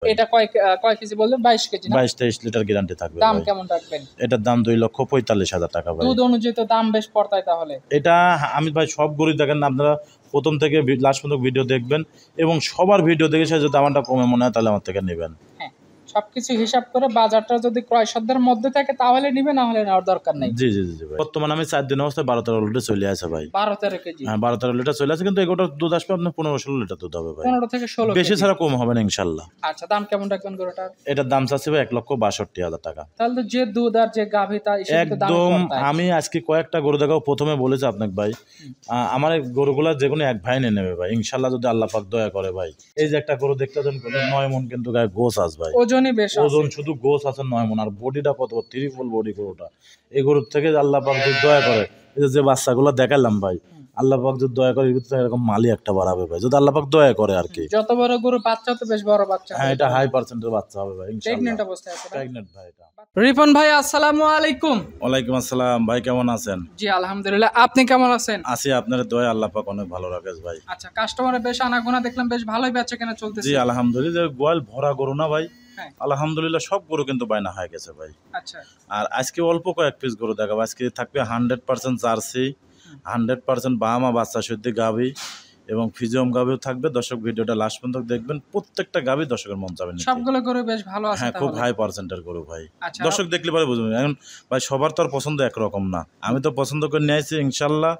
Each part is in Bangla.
ভাই। এটা কয় কেজি বললেন? 22 কেজি না? 22-23 লিটার গ্যারান্টি থাকবে। দাম ভাই কেমন রাখবেন? এটার দাম 2,45,000 টাকা ভাই। দুধ অনুযায়ী তো দাম বেশ পড়তায় তাহলে। এটা আমি ভাই সব গরু দেখেন না, আপনারা প্রথম থেকে লাস্ট পর্যন্ত ভিডিও দেখবেন এবং সবার ভিডিও দেখে সে যদি দামটা কমে মনে হয় তাহলে আমার থেকে নেবেন। হ্যাঁ, সবকিছু হিসাব করে বাজারটা যদি ক্রয় সাধ্যের মধ্যে থাকে তাহলে নিবে, না হলে নেওয়ার দরকার নেই। জি জি জি ভাই। বর্তমানে আমি 4 দিন অবস্থায় 12-13 লিটার চলে আসে ভাই। 12-13 কেজি। হ্যাঁ 12-13 লিটার চলে আসে, কিন্তু এগুলোর দুধ আসবে আপনার 15-16 লিটার দুধ হবে ভাই। 15 থেকে 16 বেশি কেজি। ছাড়া কম হবে না ইনশাল্লাহ। আচ্ছা, দাম কেমন রাখবেন গরুটার? এটার দাম চাচ্ছি ভাই 1,62,000 টাকা। তাহলে তো যে দুধ আর যে গাভী তা হিসেবে তো দাম একদম। পড়তায়। আমি আজকে কয়েকটা গরু দেখাবো, প্রথমে বলেছি আপনাকে ভাই আমার এই গরুগুলা যে কোনো এক ভাই নিয়ে নেবে ভাই ইনশাল্লাহ, যদি আল্লাহ পাক দয়া করে ভাই। এই যে একটা গরু দেখতে দেন 9 মণ কিন্তু গায়ে গোছ আছে ভাই। ওজনই বেশ আছে। ওজন শুধু গোছ আছে 9 মণ, আর বডিটা কত ট্রিপল বডি গরুটা। এই গরুর থেকে আল্লাহ পাক যদি দয়া করে, এই যে বাচ্চাগুলো দেখালাম ভাই, আল্লাহ পাক যদি দয়া করে এরকম মালি একটা বাড়াবে ভাই, যদি আল্লাহ পাক দয়া করে আর কি। যত বড় গরু বাচ্চা তো বেশ বড় বাচ্চা। হ্যাঁ এটা হাই পার্সেন্টের বাচ্চা হবে ভাই ইনশাআল্লাহ। প্রেগন্যান্ট অবস্থায় আছে। প্রেগন্যান্ট ভাই এটা। রিপন ভাই আসসালামু আলাইকুম। ওয়ালাইকুম আসসালাম ভাই, কেমন আছেন? জি আলহামদুলিল্লাহ, আপনি কেমন আছেন? আছি, আপনার দয়া আল্লাহ পাক অনেক ভালো রাখেস ভাই। আচ্ছা, কাস্টমারে বেশ আনাগোনা দেখলাম, বেশ ভালোই বেচা কেনা চলতেছে। জি আলহামদুলিল্লাহ, গোয়াল ভরা গরু না ভাই। হ্যাঁ। আলহামদুলিল্লাহ সব গরু কিন্তু বায়না হয়ে গেছে ভাই। আচ্ছা। আর আজকে অল্প কয়েক পিস গরু দেখাবো। আজকে থাকবে 100% জার্সি, 100% বাহামা বাচ্চা শুদ্ধি গাভী এবং ফিজিয়াম গাভীও থাকবে। দর্শক ভিডিওটা লাস্ট পর্যন্ত দেখবেন, প্রত্যেকটা গাভী দর্শকের মন চাবে নিতে। সবগুলো গরু বেশ ভালো আছে। হ্যাঁ খুব তাহলে হাই পার্সেন্টের গরু ভাই। আচ্ছা। দর্শক দেখলে পরে বুঝবেন। এখন ভাই সবার তো আর পছন্দ একরকম না, আমি তো পছন্দ করে নিয়ে আসছি, ইনশাল্লাহ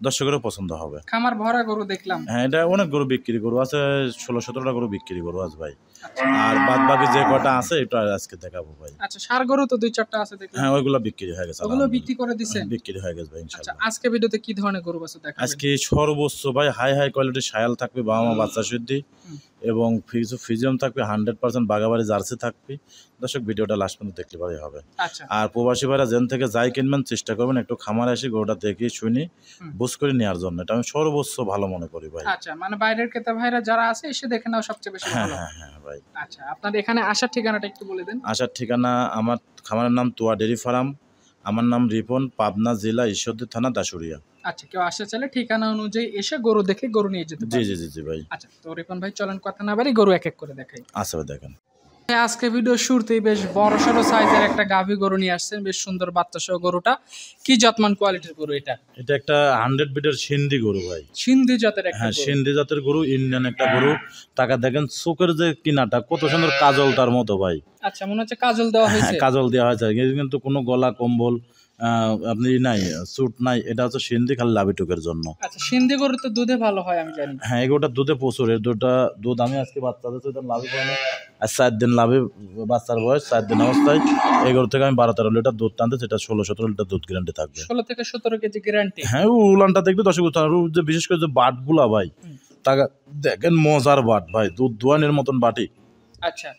দর্শকেরও পছন্দ হবে। খামার ভরা গরু দেখলাম। হ্যাঁ এটা অনেক গরু বিক্রি গরু আছে, 16-17টা গরু বিক্রি গরু আছে ভাই। আচ্ছা। আর বাদ বাকি যে কটা আছে এটা আজকে দেখাবো ভাই। আচ্ছা, ষাঁড় গরু তো 2-4টা আছে দেখলাম। হ্যাঁ ওইগুলো বিক্রি হয়ে গেছে। ওগুলো বিক্রি করে দিছেন? বিক্রি হয়ে গেছে ভাই আচ্ছা, ইনশাআল্লাহ। আজকে ভিডিওতে কি ধরনের গরু বাছুর দেখাবেন? আজকে সর্বোচ্চ ভাই হাই কোয়ালিটির শায়াল থাকবে, বাবা বাচ্চা শুদ্ধি এবং ফিজিয়াম থাকবে, 100% বাগাবাড়ি জার্সি থাকবে। দর্শক ভিডিওটা লাস্ট পর্যন্ত দেখতে পারে হবে। আচ্ছা। আর প্রবাসী ভাইরা যেন থেকে যাই কিনবেন চেষ্টা করবেন একটু খামারে এসে গরুটা দেখে শুনি বুঝ করে নেওয়ার জন্য, এটা আমি সর্বোচ্চ ভালো মনে করি ভাই। আচ্ছা, মানে বাইরের ক্রেতা ভাইরা যারা আছে এসে দেখে নাও সবচেয়ে বেশি হ্যাঁ ভালো। হ্যাঁ হ্যাঁ ভাই। আচ্ছা, আপনার এখানে আসার ঠিকানাটা একটু বলে দেন। আসার ঠিকানা, আমার খামারের নাম তোয়া ডেরি ফার্ম, আমার নাম রিপন, পাবনা জেলা ঈশ্বরদী থানা দাসুরিয়া। আচ্ছা, কেউ আসতে চাইলে ঠিকানা অনুযায়ী এসে গরু দেখে গরু নিয়ে যেতে জি পারবে। জি জি জি ভাই। আচ্ছা, তো রিপন ভাই চলেন কথা না বাড়ি গরু এক এক করে দেখাই। আচ্ছা ভাই দেখেন। আজকে ভিডিও শুরুতেই বেশ বড় সড়ো সাইজের একটা গাভী গরু নিয়ে আসছেন, বেশ সুন্দর বাচ্চা সহ গরুটা। কি জাতমান কোয়ালিটির গরু এটা? এটা একটা 100 বিটের সিন্ধি গরু ভাই। সিন্ধি জাতের একটা হ্যাঁ গরু। সিন্ধি জাতের গরু, ইন্ডিয়ান একটা গরু। টাকা দেখেন চোখের যে কিনাটা কত সুন্দর, কাজল তার মতো ভাই। আচ্ছা, মনে হচ্ছে কাজল দেওয়া হ্যাঁ হয়েছে। কাজল দেওয়া হয়েছে, কিন্তু কোনো গলা কম্বল আপনি নাই, স্যুট নাই। এটা হচ্ছে সিন্ধি, খালি লাভিটুকের জন্য। আচ্ছা, সিন্ধি গরু তো দুধে ভালো হয় আমি জানি। হ্যাঁ এগুলোটা দুধে প্রচুর, এর দুধ আমি আজকে বাচ্চা দিতে লাভই পাইনি। আর 4 দিন লাভে, বাচ্চার বয়স 4 দিন অবস্থায় এই গরু থেকে আমি 12-13 লিটার দুধ টানতে, সেটা 16-17 লিটার দুধ গ্যারান্টি থাকবে। 16 থেকে 17 কেজি গ্যারান্টি। হ্যাঁ উলানটা দেখবে দর্শক, যে বিশেষ করে যে বাটগুলা ভাই, তা দেখেন মজার বাট ভাই, দুধ দোয়ানের মতন বাটি। আচ্ছা,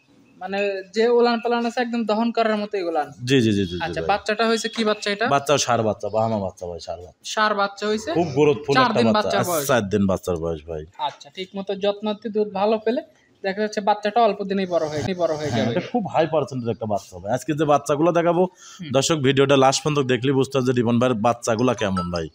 মানে যে উলান পালান আছে একদম দহন করার মতো উলান। জি জি জি জি। আচ্ছা, বাচ্চাটা হয়েছে কি বাচ্চা এটা? বাচ্চা ষাঁড় বাচ্চা, বাহামা বাচ্চা ভাই, ষাঁড় বাচ্চা। ষাঁড় বাচ্চা হয়েছে, খুব গ্রোথফুল 4 একটা দিন বাচ্চা। বাচ্চার বয়স। 4 দিন বাচ্চার বয়স ভাই। আচ্ছা, ঠিক মতো যত্নার্থে দুধ ভালো পেলে দেখা যাচ্ছে বাচ্চাটা অল্প দিনেই বড় হয়ে যাবে। এটা খুব হাই পার্সেন্টের একটা বাচ্চা হবে। আজকে যে বাচ্চাগুলো দেখাবো দর্শক ভিডিওটা লাস্ট পর্যন্ত দেখলেই বুঝতে হবে যে রিপন ভাইয়ের বাচ্চাগুলো কেমন ভাই,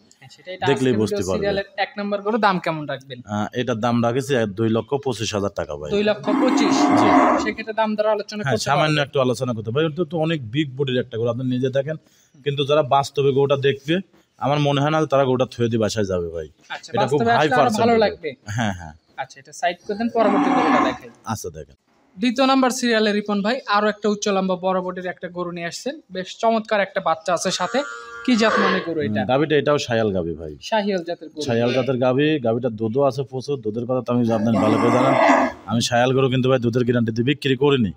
দেখলেই বুঝতে পারবে। সিরিয়ালের 1 নম্বর করে দাম কেমন রাখবেন? এটার দাম রাখেছি 2,25,000 টাকা ভাই। 2,25,000। জি। সেক্ষেত্রে দাম দর আলোচনা হ্যাঁ করতে সামান্য পারবেন। একটু আলোচনা করতে ভাই। এটা তো অনেক বিগ বডির একটা গরু, আপনি নিজে দেখেন, কিন্তু যারা বাস্তবে গরুটা দেখবে আমার মনে হয় না তারা গরুটা থুয়ে দিয়ে বাসায় যাবে ভাই। আচ্ছা, এটা খুব বাস্তবে হাই আসলে আরো পার্সেন্ট ভালো লাগবে। হ্যাঁ হ্যাঁ। আচ্ছা, এটা সাইড করে দেন, পরবর্তী গরুটা দেখাই। আচ্ছা দেখেন। 2 নম্বর সিরিয়ালে রিপন ভাই আরো একটা উচ্চ লম্বা বড় বডির একটা গরু নিয়ে আসছেন, বেশ চমৎকার একটা বাচ্চা আছে সাথে। কি জাত মানে গরু এটা? গাভীটা এটাও শায়াল গাভী ভাই, শাহিয়াল জাতের গরু। শায়াল জাতের গাভী। গাভীটার দুধও আছে প্রচুর, দুধের কথা তো আমি আপনার ভালো করে জানেন। আমি শায়াল গরু কিন্তু ভাই দুধের গ্যারান্টি দিয়ে বিক্রি করিনি,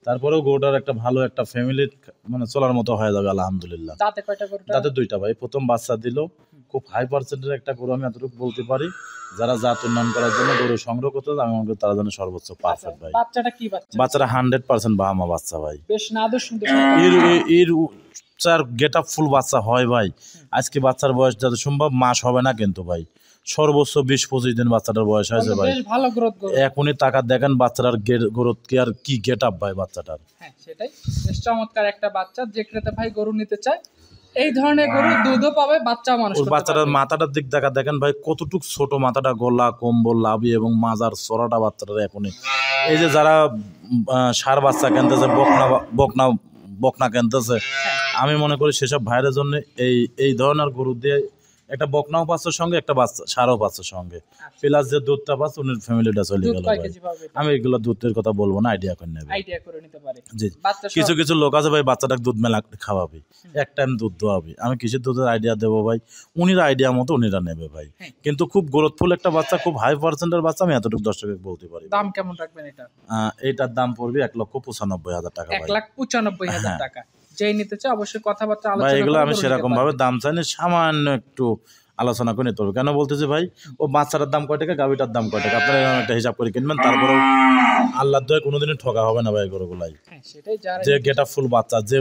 তারপরেও গরুটার একটা ভালো একটা ফ্যামিলি মানে চলার মতো হয়ে যাবে আলহামদুলিল্লাহ। দাঁতে কয়টা গরুটা? দাঁতে 2টা ভাই, প্রথম বাচ্চা দিল। খুব হাই পার্সেন্টের একটা গরু, আমি এতটুকু বলতে পারি। যারা জাত উন্নয়ন করার জন্য গরু সংগ্রহ করতে আমি মনে করি তার জন্য সর্বোচ্চ পারফেক্ট ভাই। বাচ্চাটা কি বাচ্চা? বাচ্চাটা 100% বাহামা বাচ্চা ভাই। বেশ নাদুস সুন্দর। এর গেট আপ ফুল বাচ্চা হয় ভাই। আজকে বাচ্চার বয়স যত সম্ভব মাস হবে না কিন্তু ভাই, সর্বোচ্চ 20-25 দিন বাচ্চাটার বয়স হয়েছে ভাই। বেশ ভালো গ্রোথ গরু। এখনই টাকা দেখেন বাচ্চাটার গ্রোথ কি আর কি গেট আপ ভাই বাচ্চাটার। হ্যাঁ সেটাই, বেশ চমৎকার একটা বাচ্চা। যে ক্রেতা ভাই গরু নিতে চায় এই ধরনের গরু দুধও পাবে, বাচ্চাও মানুষ ওর করতে বাচ্চাটার পারবে। মাথাটার দিক দেখা দেখেন ভাই কতটুক ছোট মাথাটা, গলা কম্বল লাভি এবং মাজার চড়াটা বাচ্চাটার এখনই। এই যে যারা ষাঁড় বাচ্চা কিনতেছে, বকনা বকনা কিনতেছে, আমি মনে করি সেসব ভাইয়ের জন্য এই ধরনের গরু দিয়ে একটা বকনাও পাচ্ছে সঙ্গে, একটা বাচ্চা ষাঁড়ও পাচ্ছে সঙ্গে, প্লাস যে দুধটা পাচ্ছে উনি ফ্যামিলিটা চলে দুধ গেল কয় ভাই। কেজি পাবে এটা? আমি এগুলো দুধের কথা বলবো না, আইডিয়া করে নেবে। আইডিয়া করে নিতে পারে। জি, বাচ্চা কিছু কিছু লোক আছে ভাই বাচ্চাটাকে দুধ মেলা খাওয়াবি, এক টাইম দুধ দোয়াবি, আমি কিসের দুধের আইডিয়া দেবো ভাই, উনিরা আইডিয়া মতো উনিরা নেবে ভাই। হ্যাঁ। কিন্তু খুব গ্রোথফুল একটা বাচ্চা, খুব হাই পার্সেন্টের বাচ্চা, আমি এতটুকু দর্শকে বলতে পারি। দাম কেমন রাখবেন এটা? এইটার দাম পড়বে 1,95,000 টাকা ভাই। 1,95,000 হ্যাঁ। টাকা। যেই নিতে চায় অবশ্যই কথাবার্তা ভাই আলোচনা এগুলো করে আমি গরু নিতে সেরকম ভাবে পারবে। দাম চাইনি, সামান্য একটু আলোচনা করে নিতে হবে। কেন বলতেছি ভাই, ও বাচ্চাটার দাম কয় টাকা, গাভিটার দাম কয় টাকা, আপনারা এরকম একটা হিসাব করে কিনবেন, তারপরেও আল্লাহর দয়ায় কোনোদিনই ঠকা হবে না ভাই গরুগুলাই। হ্যাঁ, সেটাই যারা যে গেট আপ ফুল বাচ্চা, যে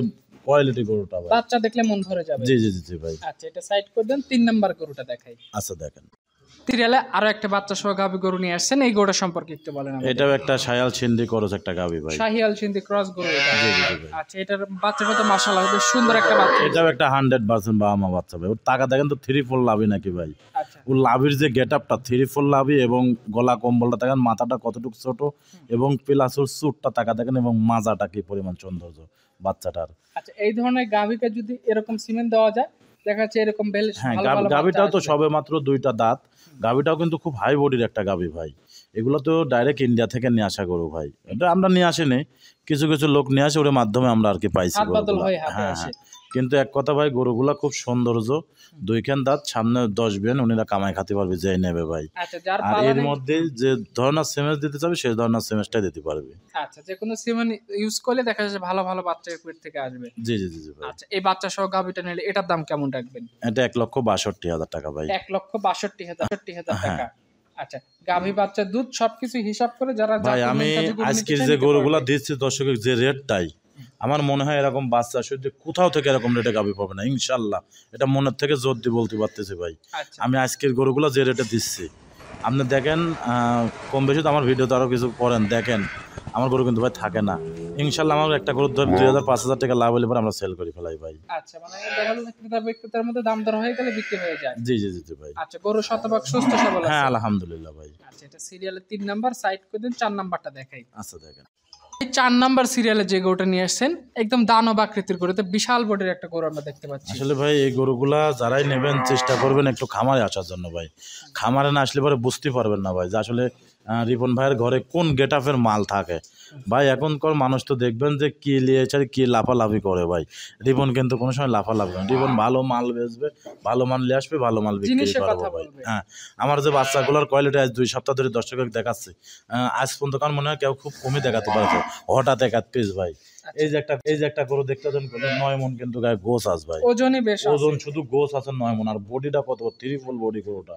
কোয়ালিটি গরুটা ভাই। বাচ্চা দেখলে মন ভরে যাবে। জি জি জি জি ভাই। আচ্ছা, এটা সাইড করে দেন। 3 নাম্বার গরুটা দেখাই। আচ্ছা দেখেন, সিরিয়ালে আরো একটা বাচ্চা সহ গাভী গরু নিয়ে আসছেন, এই গরুটা সম্পর্কে একটু বলেন আমাদের। এটাও একটা শায়াল সিন্ধি করস একটা গাভি ভাই। শাহিয়াল সিন্ধি ক্রস গরু এটা। জি জি জি ভাই। আচ্ছা, এটার বাচ্চাটা তো মাশাআল্লাহ বেশ সুন্দর একটা বাচ্চা। এটাও একটা 100% বাবা মা বাচ্চা ভাই। ওর টাকা দেখেন তো 3-4 লাভি নাকি ভাই। আচ্ছা, ওর লাভির যে গেট আপটা 3-4 লাভি, এবং গলা কম্বলটা দেখেন, মাথাটা কতটুকু ছোট, এবং প্লাস ওর চুটটা টাকা দেখেন, এবং মাজাটা কি পরিমাণ সৌন্দর্য বাচ্চাটার। আচ্ছা, এই ধরনের গাভীকে যদি এরকম সিমেন্ট দেওয়া যায়, দেখা যাচ্ছে এরকম বেশ হ্যাঁ, ভালো ভালো গাভিটাও তো বাচ্চা আসবে। সবে মাত্র 2টা দাঁত, গাভিটাও কিন্তু খুব হাই বডির একটা গাভি ভাই। এগুলো তো ডাইরেক্ট ইন্ডিয়া থেকে নিয়ে আসা গরু ভাই, এটা আমরা নিয়ে আসিনি, কিছু কিছু লোক নিয়ে আসে, ওর মাধ্যমে আমরা আর কি পাইছি হাত বদল গরুগুলা। হয়ে হাতে হ্যাঁ আসে। হ্যাঁ, কিন্তু এক কথা ভাই, গরুগুলা খুব সৌন্দর্য, 2খান দাঁত, সামনে 10 বেন, উনিরা কামাই খাতে পারবে যে নেবে ভাই। আচ্ছা, যার আর এর পালানে মধ্যে যে ধরনের সেমেন্স দিতে চাবে সেই ধরনের সেমেন্সটাই দিতে পারবে। আচ্ছা, যে কোনো সিমেন্ট ইউজ করলে দেখা যাচ্ছে ভালো ভালো বাচ্চা এর পেট থেকে আসবে। জি জি জি জি ভাই। আচ্ছা, এই বাচ্চা সহ গাভীটা নিলে এটার দাম কেমন রাখবেন? এটা 1,62,000 টাকা ভাই। 1,62,000 হ্যাঁ। টাকা। আচ্ছা, গাভী বাচ্চা দুধ সবকিছু হিসাব করে যারা ভাই জাত আমি উন্নয়ন কাজে গরু নিতে আজকের চায় যে নিতে গরুগুলা পারবে। দিচ্ছি দর্শকের যে রেটটাই, আমার মনে হয় এরকম বাচ্চা শুধু কোথাও থেকে এরকম রেটে গাভি পাবে না ইনশাল্লাহ, এটা মনের থেকে জোর দিয়ে বলতে পারতেছি ভাই। আচ্ছা, আমি আজকের গরুগুলো যে রেটে দিচ্ছি, আপনি দেখেন, কম বেশি তো আমার ভিডিওতে আরও কিছু করেন, দেখেন আমার গরু কিন্তু ভাই থাকে না। ইনশাল্লাহ আমার একটা গরু 2,000-5,000 টাকা লাভ হলে পরে আমরা সেল করে ফেলাই ভাই। আচ্ছা, মানে দেখা গেল ক্রেতা বিক্রেতার মধ্যে দাম দর হয়ে গেলে বিক্রি হয়ে যায়। জি জি জি জি ভাই। আচ্ছা, গরু শতভাগ সুস্থ সবল হ্যাঁ আছে। আলহামদুলিল্লাহ ভাই। আচ্ছা, এটা সিরিয়ালের 3 নাম্বার, সাইড করে দিন। 4 নাম্বারটা দেখাই। আচ্ছা দেখেন, এই 4 নাম্বার সিরিয়ালে যে গরুটা নিয়ে আসছেন, একদম দানব আকৃতির গরু, তো বিশাল বডির একটা গরু আমরা দেখতে পাচ্ছি। আসলে ভাই এই গরুগুলা যারাই নেবেন চেষ্টা করবেন একটু খামারে আসার জন্য ভাই। খামারে না আসলে পরে বুঝতে পারবেন না ভাই যে আসলে রিপন ভাইয়ের ঘরে কোন গেট আপের মাল থাকে ভাই। এখনকার মানুষ তো দেখবেন যে কি লিয়েছে কি লাফালাফি করে ভাই। রিপন কিন্তু কোনো সময় লাফালাফি করে না। রিপন ভালো মাল বেচবে, ভালো মাল নিয়ে আসবে, ভালো মাল বিক্রি জিনিসের করবো কথা ভাই। বলবে। হ্যাঁ, আমার যে বাচ্চাগুলোর কোয়ালিটি আজ 2 সপ্তাহ ধরে দর্শকের দেখাচ্ছে, আজ পর্যন্ত কারণ মনে হয় কেউ খুব কমই দেখাতে পারছে, হঠাৎ 1 পিস ভাই। এই যে একটা গরু দেখতে দেন 9 মন কিন্তু গায়ে গোছ আস ভাই। ওজনই বেশ আছে। ওজন শুধু গোছ আছে 9 মন, আর বডিটা কত 3 ফুল বডি গরুটা।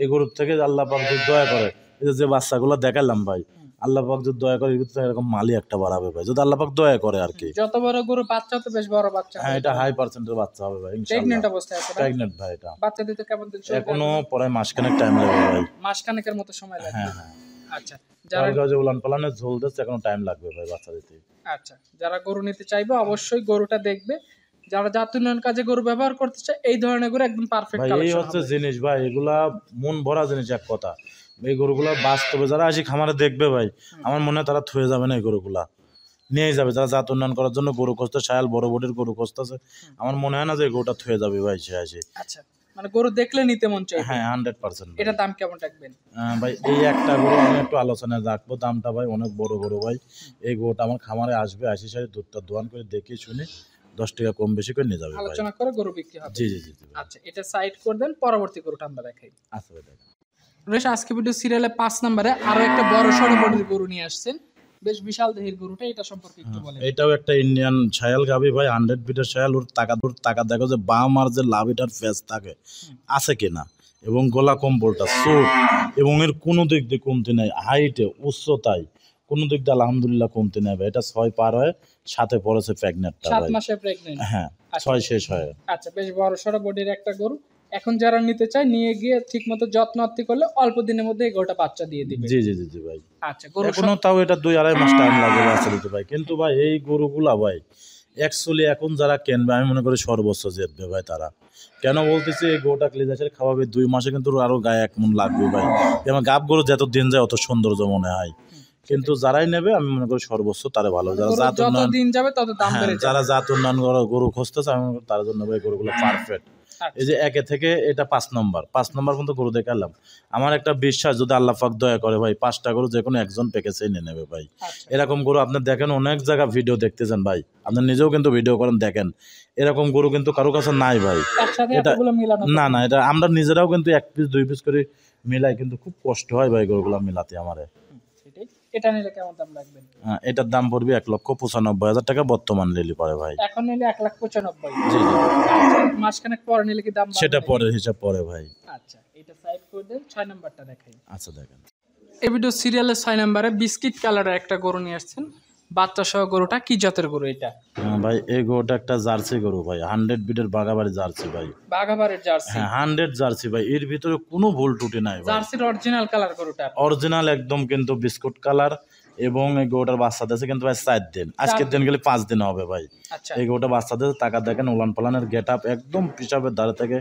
এই গরুর থেকে আল্লাহ পাক যদি দয়া করে, এই যে বাচ্চাগুলো দেখালাম ভাই, আল্লাহ পাক যদি দয়া করে এরকম মালি একটা বাড়াবে ভাই, যদি আল্লাহ পাক দয়া করে আর কি। যত বড় গরু বাচ্চা তো বেশ বড় বাচ্চা। হ্যাঁ, এটা হাই পার্সেন্টের বাচ্চা হবে ভাই প্রেগন্যান্ট ইনশাআল্লাহ। অবস্থায় আছে ভাই। প্রেগন্যান্ট ভাই, এটা বাচ্চা দিতে কেমন দিন সময় এখনো লাগবে? প্রায় মাসখানেক টাইম লাগবে ভাই। মাসখানেকের মতো সময় লাগবে। হ্যাঁ হ্যাঁ, আচ্ছা, যারা যারা যে উলান পালানে ঝোল দিচ্ছে এখনো টাইম লাগবে ভাই বাচ্চা দিতে। আচ্ছা, যারা গরু নিতে চাইবে অবশ্যই গরুটা দেখবে। যারা জাত উন্নয়ন কাজে গরু ব্যবহার করতে চায় এই ধরনের গরু একদম পারফেক্ট ভাই এই কালেকশন হচ্ছে হবে। জিনিস ভাই, এগুলা মন ভরা জিনিস এক কথা। এই গরুগুলা বাস্তবে যারা আসি খামারে দেখবে ভাই, আমার মনে হয় তারা থুয়ে যাবে না, এই গরুগুলা নিয়ে যাবে। যারা জাত উন্নয়ন করার জন্য গরু খুঁজতে, শায়াল বড় বডির গরু খুঁজতেছে, আমার মনে হয় না যে এই গরুটা থুয়ে যাবে ভাই সে আসে। আচ্ছা, মানে গরু দেখলে নিতে মন চাইবে। হ্যাঁ 100%। এটা দাম কেমন রাখবেন? ভাই এই একটা গরু আমি একটু আলোচনায় রাখবো, দামটা ভাই অনেক বড় গরু ভাই। এই গরুটা আমার খামারে আসবে, আসি সাথে দুধটা দোয়ান করে দেখে শুনে 10 টাকা কম বেশি করে নিয়ে যাবে ভাই। আলোচনা করে গরু বিক্রি হবে। জি জি জি জি ভাই। আচ্ছা, এটা সাইড করে দেন, পরবর্তী গরুটা আমরা দেখাই। আচ্ছা ভাই দেখেন, বেশ, আজকে ভিডিও সিরিয়ালে 5 নম্বরে আরো একটা বড় সড়ো বডির গরু নিয়ে আসছেন, বেশ বিশাল দেহের গরুটা, এটা সম্পর্কে একটু বলেন। এটাও একটা ইন্ডিয়ান শায়াল গাবি ভাই, 100 ফিটের শায়াল। ওর টাকা দেখো যে বাম আর যে লাভিটার ফেস থাকে আছে কিনা, এবং গলা কম্বলটা সুট, এবং এর কোনো দিক দিয়ে কমতি নাই, হাইটে উচ্চতায় কোনো দিক দিয়ে আলহামদুলিল্লাহ কমতি নাই ভাই। এটা 6 পার হয়, সাথে পড়েছে প্রেগনেন্টটা 7 ভাই। মাসে প্রেগন্যান্ট। হ্যাঁ, আচ্ছা। 6 শেষ হয়। আচ্ছা, বেশ বড় সড়ো বডির একটা গরু। এখন যারা নিতে চায় নিয়ে গিয়ে ঠিকমতো যত্ন আত্তি করলে অল্প দিনের মধ্যে এই গরুটা বাচ্চা দিয়ে দিবে। জি জি জি জি ভাই। আচ্ছা, গরু এখনো তাও এটা 2-2.5 মাস টাইম লাগে বাচ্চা দিতে ভাই। কিন্তু ভাই এই গরুগুলা ভাই, অ্যাকচুয়ালি এখন যারা কিনবে আমি মনে করি সর্বোচ্চ জিতবে ভাই তারা। কেন বলতেছি, এই গরুটা ক্লিজাসের খাওয়াবে 2 মাসে কিন্তু আরো গায়ে 1 মণ লাগবে ভাই। যেমন গাব গরু যত দিন যায় অত সৌন্দর্য মনে হয়, কিন্তু যারাই নেবে আমি মনে করি সর্বোচ্চ তারে ভালো। যারা জাত যত উন্নয়ন, দিন যাবে তত দাম বেড়ে যাবে। যারা জাত উন্নয়ন গরু খুঁজতেছে আমি মনে করি তার জন্য ভাই গরুগুলো পারফেক্ট। এই যে 1 থেকে এটা 5 নম্বর পর্যন্ত গরু দেখালাম। আমার একটা বিশ্বাস, যদি আল্লাহ পাক দয়া করে ভাই 5টা গরু যে কোনো একজন প্যাকেজে নিয়ে নেবে ভাই। এরকম গরু আপনি দেখেন অনেক জায়গা ভিডিও দেখতেছেন ভাই, আপনি নিজেও কিন্তু ভিডিও করেন দেখেন, এরকম গরু কিন্তু কারো কাছে নাই ভাই। একসাথে এটা এতগুলো মিলানো না না, এটা আমরা নিজেরাও কিন্তু 1 পিস 2 পিস করে মিলাই, কিন্তু খুব কষ্ট হয় ভাই গরুগুলো মিলাতে আমারে। সেটাই। এটা নিলে কেমন দাম লাগবে? এটার দাম পড়বে 1,95,000 টাকা বর্তমান নিলে পরে ভাই। এখন নিলে 1,95,000। জি জি, মাসখানেক পরে নিলে কি দাম বাড়বে? সেটা পরের হিসাব পরে ভাই। আচ্ছা, এটা সাইড করে দেন, 6 নাম্বারটা দেখাই। আচ্ছা দেখেন, এই ভিডিও সিরিয়ালের 6 নম্বরে বিস্কিট কালারের একটা গরু নিয়ে আসছেন, বাচ্চা সহ। গরুটা কি জাতের গরু এটা? ভাই এই গরুটা একটা জার্সি গরু ভাই, 100 বিটের বাগাবাড়ি জার্সি ভাই। বাঘাবাড়ির জার্সি? হ্যাঁ 100 জার্সি ভাই, এর ভিতরে কোনো ভুল ত্রুটি নাই ভাই। জার্সির অরিজিনাল কালার গরুটা? অরিজিনাল একদম, কিন্তু বিস্কুট কালার। এবং এই গরুটার বাচ্চা দিয়েছে কিন্তু ভাই 4 দিন, আজকের দিন গেলে 5 দিন হবে ভাই। আচ্ছা, এই গরুটা বাচ্চা দিয়েছে, টাকা দেখেন উলান পালানের গেট আপ একদম পিসাবের ধারে থেকে,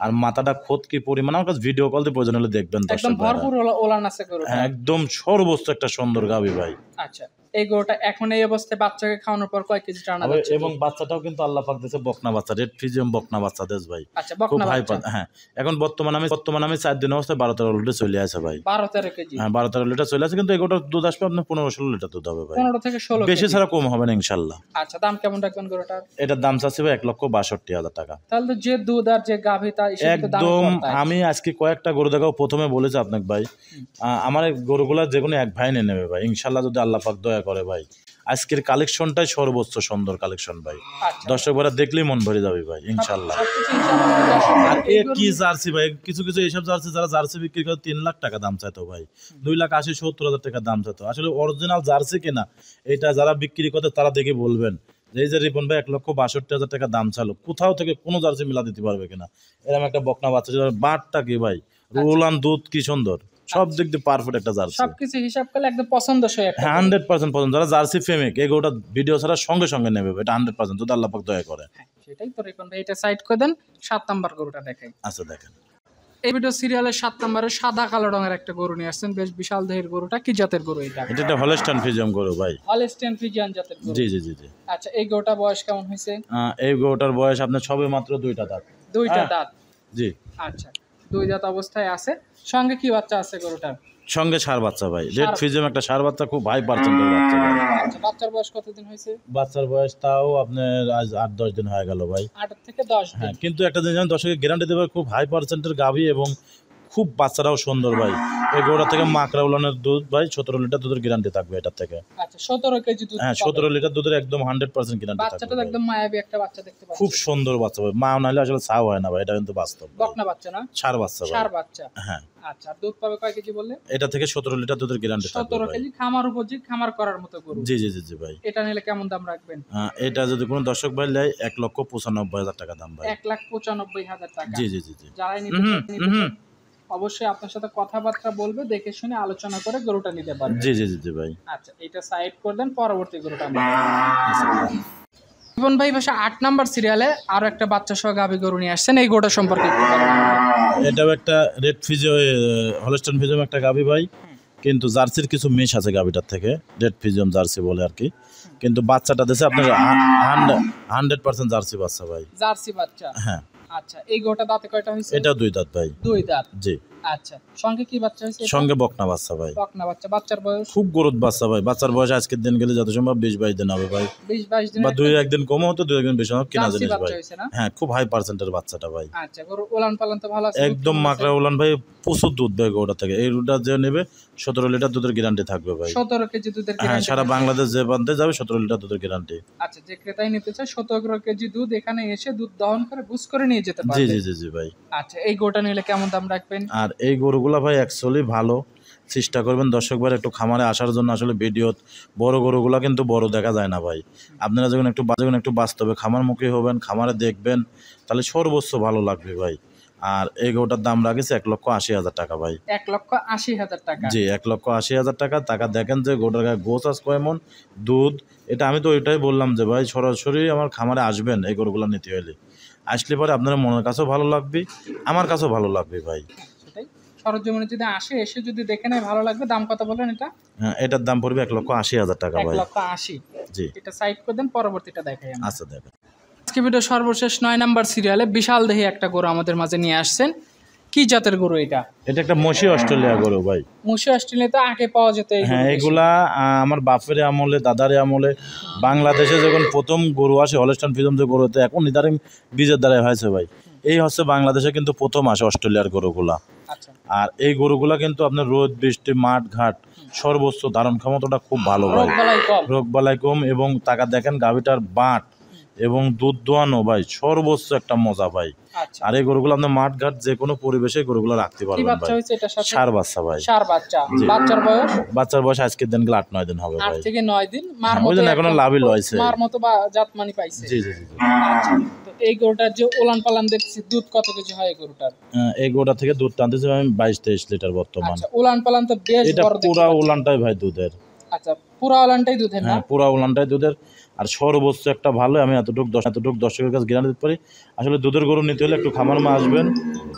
আর মাথাটা খোদ কি পরিমাণ, আমার কাছে ভিডিও কল দিয়ে প্রয়োজন হলে দেখবেন একদম দর্শক ভাইরা। ভরপুর ওলান আছে গরুটা। হ্যাঁ, একদম সর্বোচ্চ একটা সুন্দর গাভী ভাই। আচ্ছা, এই গরুটা এখন এই অবস্থায় বাচ্চাকে খাওয়ানোর পর কয় কেজি টানা যাচ্ছে? এবং বাচ্চাটাও কিন্তু আল্লাহ পাক দিয়েছে বকনা বাচ্চা, রেড ফিজিয়াম বকনা বাচ্চা দেশ ভাই। আচ্ছা, খুব বকনা হাই বাচ্চা। হ্যাঁ, এখন বর্তমানে আমি 4 দিন অবস্থায় 12-13 লিটার চলে আসে ভাই। 12-13 কেজি? হ্যাঁ 12-13 লিটার চলে আসে, কিন্তু এগুলোর দুধ আসবে আপনার 15-16 লিটার দুধ হবে ভাই। 15 থেকে 16 বেশি কেজি। ছাড়া কম হবে না ইনশাল্লাহ। আচ্ছা, দাম কেমন রাখবেন গরুটার? এটার দাম চাচ্ছি ভাই 1,62,000 টাকা। তাহলে তো যে দুধ আর যে গাভী তা একদম। আমি আজকে কয়েকটা গরু দেখাও, প্রথমে বলেছি আপনাকে ভাই, আমার এই গরুগুলা যে কোনো এক ভাই নিয়ে নেবে ভাই ইনশাল্লাহ, যদি আল্লাহ পাক দয়া করে ভাই। আজকের কালেকশনটাই সর্বোচ্চ সুন্দর কালেকশন ভাই, দর্শক ভাইরা দেখলেই মন ভরে যাবে ভাই ইনশাল্লাহ। আর এ কি জার্সি ভাই, কিছু কিছু এইসব জার্সি যারা জার্সি বিক্রি করে 3 লাখ টাকা দাম চাইতো ভাই, 2,80,70,000 টাকা দাম চাইতো। আসলে অরিজিনাল জার্সি কিনা এটা যারা বিক্রি করে তারা দেখে বলবেন যে এই যে রিপন ভাই 1,62,000 টাকা দাম চালো, কোথাও থেকে কোনো জার্সি মিলা দিতে পারবে কিনা। এরকম একটা বকনা বাচ্চা, বাটটা কি ভাই, রোলান দুধ কি সুন্দর, সব দিক দিয়ে পারফেক্ট একটা জার্সি। সবকিছু হিসাব করলে একদম পছন্দসই একটা। 100% পছন্দ, যারা জার্সি প্রেমিক এই গরুটা ভিডিও ছাড়া সঙ্গে সঙ্গে নেবে এটা 100%, যদি আল্লাহ পাক দয়া করে। সেটাই তো রিপন ভাই, এটা সাইড করে দেন, 7 নাম্বার গরুটা দেখাই। আচ্ছা দেখেন, এই ভিডিও সিরিয়ালের 7 নম্বরে সাদা কালো রঙের একটা গরু নিয়ে আসছেন, বেশ বিশাল দেহের গরুটা কি জাতের গরু এটা? এটা একটা হলস্টাইন ফ্রিজিয়ান গরু ভাই। হলস্টাইন ফ্রিজিয়ান জাতের গরু? জি জি জি জি। আচ্ছা, এই গরুটা বয়স কেমন হয়েছে? এই গরুটার বয়স আপনার সবে মাত্র 2টা দাঁত। 2টা দাঁত? জি। আচ্ছা, 2 দাঁত অবস্থায় আছে। সঙ্গে কি বাচ্চা আছে গরুটার? সঙ্গে ষাঁড় বাচ্চা ভাই, রেড ফিজিয়াম একটা ষাঁড় বাচ্চা, খুব হাই পার্সেন্টের বাচ্চা ভাই। আচ্ছা, বাচ্চার বয়স কতদিন হয়েছে? বাচ্চার বয়স তাও আপনার আজ 8-10 দিন হয়ে গেল ভাই। 8 থেকে 10 দিন? হ্যাঁ, কিন্তু একটা জিনিস আমি দর্শকের গ্যারান্টি দেবো, খুব হাই পার্সেন্টের গাভী এবং খুব বাচ্চারাও সুন্দর ভাই। এই গরুটা থেকে মাকড়া উলানের দুধ ভাই 17 লিটার দুধের গ্যারান্টি থাকবে এটার থেকে। আচ্ছা, 17 কেজি দুধ? হ্যাঁ 17 লিটার দুধের একদম 100% গ্যারান্টি থাকবে। বাচ্চাটা একদম মায়াবী একটা বাচ্চা দেখতে পাচ্ছি। খুব সুন্দর বাচ্চা ভাই, মা নাহলে আসলে ছাও হয় না ভাই, এটা কিন্তু বাস্তব। বকনা বাচ্চা না? ষাঁড় বাচ্চা ভাই। ষাঁড় বাচ্চা? হ্যাঁ। আচ্ছা, দুধ পাবে কয় কেজি বললে? এটা থেকে 17 লিটার দুধের গ্যারান্টি থাকবে 17 ভাই। কেজি, খামার উপযোগী, খামার করার মতো গরু। জি জি জি জি ভাই। এটা নিলে কেমন দাম রাখবেন? এটা যদি কোনো দর্শক ভাই নেয় 1,95,000 টাকা দাম ভাই। 1,95,000 টাকা? জি জি জি জি। যারাই নিতে চান অবশ্যই আপনার সাথে কথাবার্তা বলবে, দেখে শুনে আলোচনা করে গরুটা নিতে পারবে। জি জি জি জি ভাই। আচ্ছা, এটা সাইড করে দেন, পরবর্তী গরুটা আমরা জীবন ভাই ভাষা 8 নাম্বার সিরিয়ালে আরো একটা বাচ্চা সহ গাভী গরু নিয়ে আসছেন, এই গরুটা সম্পর্কে একটু বলুন। এটাও একটা রেড ফিজিয়াম হলস্টাইন ফিজিয়াম একটা গাভী ভাই, কিন্তু জার্সির কিছু মিশ আছে গাভীটার থেকে, রেড ফিজিয়াম জার্সি বলে আর কি, কিন্তু বাচ্চাটা দিয়েছে আপনার 100% জার্সি বাচ্চা ভাই। জার্সি বাচ্চা? হ্যাঁ। আচ্ছা, এই গরুটা দাঁতে কয়টা হয়েছে? এটা 2 দাঁত ভাই। 2 দাঁত? জি। আচ্ছা, সঙ্গে কি বাচ্চা হয়েছে? সঙ্গে বকনা বাচ্চা ভাই। বকনা বাচ্চা। বাচ্চার বয়স? খুব গরুদ বাচ্চা ভাই, বাচ্চার বয়স আজকের দিন গেলে যত সম্ভব 20-22 দিন হবে ভাই। 20-22 দিন? বা 2-1 দিন কম হতো, 2-1 দিন বেশি হতো, কিনা জিনিস ভাই। হ্যাঁ, খুব হাই পার্সেন্টের বাচ্চাটা ভাই। আচ্ছা, গরু ওলান পালন তো ভালো আছে? একদম মাকড়া উলান ভাই, প্রচুর দুধ দেয় গরুটা থেকে। এই দুধটা যে নেবে 17 লিটার দুধের গ্যারান্টি থাকবে ভাই। 17 কেজি দুধের হ্যাঁ, গ্যারান্টি? সারা বাংলাদেশ যে বান্ধে যাবে 17 লিটার দুধের গ্যারান্টি। আচ্ছা, যে ক্রেতাই নিতে চায় 17 কেজি দুধ এখানে এসে দুধ দহন করে বুস করে নিয়ে যেতে জি পারবে। জি জি জি ভাই। আচ্ছা, এই গরুটা নিলে কেমন দাম রাখবেন? আর এই গরুগুলা ভাই অ্যাকচুয়ালি ভালো, চেষ্টা করবেন দর্শক ভাই একটু খামারে আসার জন্য। আসলে ভিডিও বড় গরুগুলা কিন্তু বড় দেখা যায় না ভাই, আপনারা যখন একটু বাস্তবে খামারমুখী হবেন, খামারে দেখবেন, তাহলে সর্বোচ্চ ভালো লাগবে ভাই। আর এই গরুটার দাম রাখেছে 1,80,000 টাকা ভাই। 1,80,000 টাকা। জি 1,80,000 টাকা। টাকা দেখেন যে গরুটার গায়ে গোছ আছে কয়মন, দুধ, এটা আমি তো ওইটাই বললাম যে ভাই সরাসরি আমার খামারে আসবেন এই গরুগুলো নিতে হলে। আসলে পরে আপনার মনের কাছেও ভালো লাগবে, আমার কাছেও ভালো লাগবে ভাই। সেটাই, সরজমিনে যদি আসে, এসে যদি দেখে নেয় ভালো লাগবে। দাম কত বলেন এটা? হ্যাঁ, এটার দাম পড়বে 1,80,000 টাকা ভাই। 1,80,000। জি এটা সাইড করে দেন, পরবর্তীটা দেখাই আমরা। আচ্ছা দেখেন। আজকে ভিডিও সর্বশেষ 9 নাম্বার সিরিয়ালে বিশাল দেহি একটা গরু আমাদের মাঝে নিয়ে আসছেন। কি জাতের গরু এটা? এটা একটা মশি অস্ট্রেলিয়া গরু ভাই। মুশি অস্ট্রেলিয়াতে আগে পাওয়া যেত এই হ্যাঁ, গরু বেশি। এগুলা আমার বাপের আমলে, দাদার আমলে বাংলাদেশে যখন প্রথম গরু আসে হলস্টাইন ফ্রিজিয়ান যে গরুতে এখন ইদারিং বীজের দ্বারাই হয়েছে ভাই। এই হচ্ছে বাংলাদেশে কিন্তু প্রথম আসে অস্ট্রেলিয়ার গরুগুলা। আচ্ছা, আর এই গরুগুলা কিন্তু আপনার রোদ বৃষ্টি মাঠ ঘাট সর্বোচ্চ ধারণ ক্ষমতাটা খুব ভালো ভাই, রোগবালাই কম। রোগবালাই কম, এবং টাকা দেখেন গাভিটার বাট এবং দুধ দোয়ানো ভাই সর্বোচ্চ একটা মজা ভাই। আচ্ছা, আর এই গরুগুলো আপনার মাঠ ঘাট যে কোনো পরিবেশে গরুগুলো রাখতে কি পারবেন বাচ্চা ভাই। হয়েছে এটার সাথে? ষাঁড় বাচ্চা ভাই। ষাঁড় বাচ্চা। জি। বাচ্চার বয়স? বাচ্চার বয়স আজকের দিন গেলে 8-9 দিন হবে 8 ভাই। থেকে 9 দিন। মার ওই মতো জন্য এখনো লাভই লইছে। মার মতো বা জাতমানি পাইছে। জি জি জি জি। আচ্ছা, তো এই গরুটার যে ওলান পালান দেখছি, দুধ কত কেজি হয় এই গরুটার? এই গরুটা থেকে দুধ টানতেছে আমি 22-23 লিটার বর্তমান। আচ্ছা, ওলান পালান তো বেশ এটা বড় দেখতে পুরা পাচ্ছি। উলানটাই ভাই দুধের। আচ্ছা, পুরা ওলানটাই দুধের না? হ্যাঁ, পুরা উলানটাই দুধের। আর সর্বোচ্চ একটা ভালো, আমি এতটুকু দর্শকের কাছে গ্যারান্টি দিতে পারি, আসলে দুধের গরু নিতে হলে একটু খামার মা আসবেন,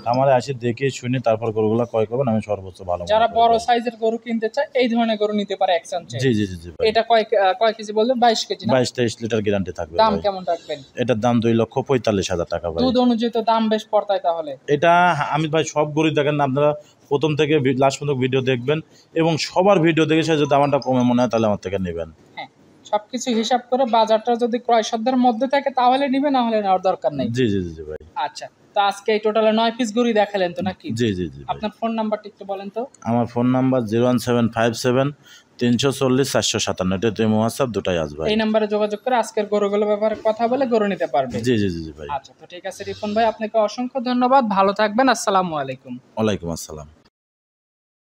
খামারে আসি দেখে শুনে তারপর গরুগুলো ক্রয় করবেন, আমি সর্বোচ্চ ভালো মনে যারা করি বড় ভাই। সাইজের গরু কিনতে চায় এই ধরনের গরু নিতে পারে এক চান্সে। জি জি জি জি ভাই। এটা কয় কেজি বললেন? 22 কেজি না? 22-23 লিটার গ্যারান্টি থাকবে দাম ভাই। কেমন রাখবেন? এটার দাম 2,45,000 টাকা ভাই। দুধ অনুযায়ী তো দাম বেশ পড়তায় তাহলে। এটা আমি ভাই সব গরু দেখেন না, আপনারা প্রথম থেকে লাস্ট পর্যন্ত ভিডিও দেখবেন এবং সবার ভিডিও দেখে সে যদি আমারটা কমে মনে হয় তাহলে আমার থেকে নেবেন। হ্যাঁ, সবকিছু হিসাব করে বাজারটা যদি ক্রয় সাধ্যের মধ্যে থাকে তাহলে নিবে, না হলে নেওয়ার দরকার নেই। জি জি জি জি ভাই। আচ্ছা, তো আজকে এই টোটালে 9 পিস গরু দেখালেন তো নাকি? জি জি জি ভাই। আপনার ফোন নাম্বারটা একটু বলেন তো। আমার ফোন নাম্বার 01757-340-457, এটা তুমি হোয়াটসঅ্যাপ দুটাই আসবে। এই নাম্বারে যোগাযোগ করে আজকের গরুগুলোর ব্যাপারে কথা বলে গরু নিতে পারবে। জি জি জি জি ভাই। আচ্ছা, তো ঠিক আছে রিপন ভাই, আপনাকে অসংখ্য ধন্যবাদ। ভালো থাকবেন। আসসালামু আলাইকুম। ওয়ালাইকুম আসসালাম।